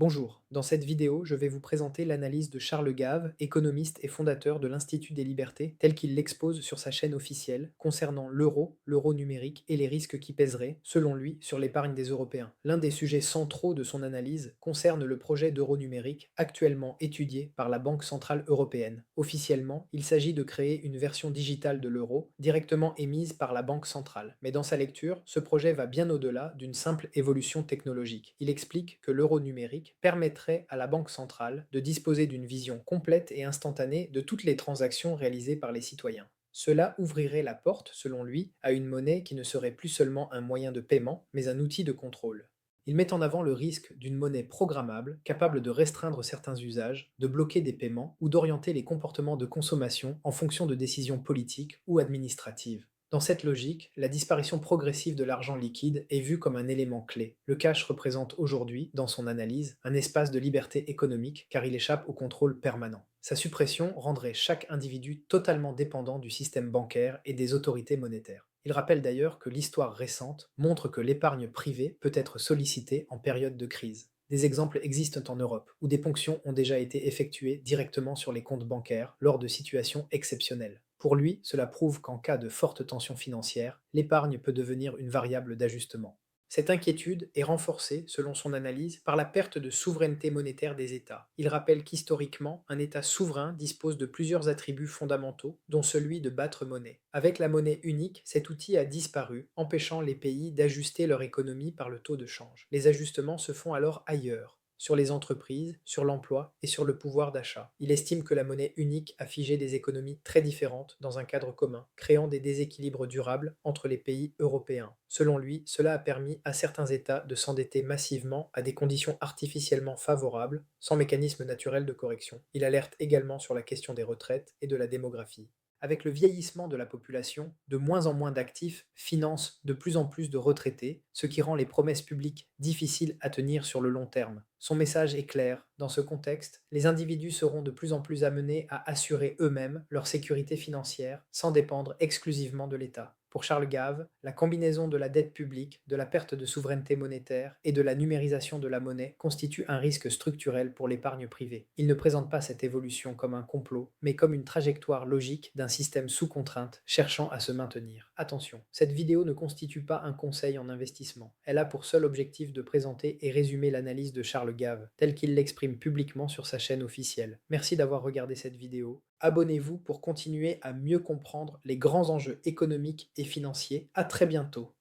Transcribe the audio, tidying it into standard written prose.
Bonjour, dans cette vidéo, je vais vous présenter l'analyse de Charles Gave, économiste et fondateur de l'Institut des libertés, tel qu'il l'expose sur sa chaîne officielle, concernant l'euro numérique et les risques qui pèseraient, selon lui, sur l'épargne des Européens. L'un des sujets centraux de son analyse concerne le projet d'euro numérique, actuellement étudié par la Banque centrale européenne. Officiellement, il s'agit de créer une version digitale de l'euro, directement émise par la Banque centrale. Mais dans sa lecture, ce projet va bien au-delà d'une simple évolution technologique. Il explique que l'euro numérique permettrait à la Banque centrale de disposer d'une vision complète et instantanée de toutes les transactions réalisées par les citoyens. Cela ouvrirait la porte, selon lui, à une monnaie qui ne serait plus seulement un moyen de paiement, mais un outil de contrôle. Il met en avant le risque d'une monnaie programmable capable de restreindre certains usages, de bloquer des paiements ou d'orienter les comportements de consommation en fonction de décisions politiques ou administratives. Dans cette logique, la disparition progressive de l'argent liquide est vue comme un élément clé. Le cash représente aujourd'hui, dans son analyse, un espace de liberté économique car il échappe au contrôle permanent. Sa suppression rendrait chaque individu totalement dépendant du système bancaire et des autorités monétaires. Il rappelle d'ailleurs que l'histoire récente montre que l'épargne privée peut être sollicitée en période de crise. Des exemples existent en Europe, où des ponctions ont déjà été effectuées directement sur les comptes bancaires lors de situations exceptionnelles. Pour lui, cela prouve qu'en cas de forte tension financière, l'épargne peut devenir une variable d'ajustement. Cette inquiétude est renforcée, selon son analyse, par la perte de souveraineté monétaire des États. Il rappelle qu'historiquement, un État souverain dispose de plusieurs attributs fondamentaux, dont celui de battre monnaie. Avec la monnaie unique, cet outil a disparu, empêchant les pays d'ajuster leur économie par le taux de change. Les ajustements se font alors ailleurs, sur les entreprises, sur l'emploi et sur le pouvoir d'achat. Il estime que la monnaie unique a figé des économies très différentes dans un cadre commun, créant des déséquilibres durables entre les pays européens. Selon lui, cela a permis à certains États de s'endetter massivement à des conditions artificiellement favorables, sans mécanisme naturel de correction. Il alerte également sur la question des retraites et de la démographie. Avec le vieillissement de la population, de moins en moins d'actifs financent de plus en plus de retraités, ce qui rend les promesses publiques difficiles à tenir sur le long terme. Son message est clair. Dans ce contexte, les individus seront de plus en plus amenés à assurer eux-mêmes leur sécurité financière sans dépendre exclusivement de l'État. Pour Charles Gave, la combinaison de la dette publique, de la perte de souveraineté monétaire et de la numérisation de la monnaie constitue un risque structurel pour l'épargne privée. Il ne présente pas cette évolution comme un complot, mais comme une trajectoire logique d'un système sous contrainte cherchant à se maintenir. Attention, cette vidéo ne constitue pas un conseil en investissement. Elle a pour seul objectif de présenter et résumer l'analyse de Charles Gave, telle qu'il l'exprime publiquement sur sa chaîne officielle. Merci d'avoir regardé cette vidéo. Abonnez-vous pour continuer à mieux comprendre les grands enjeux économiques et financiers. À très bientôt.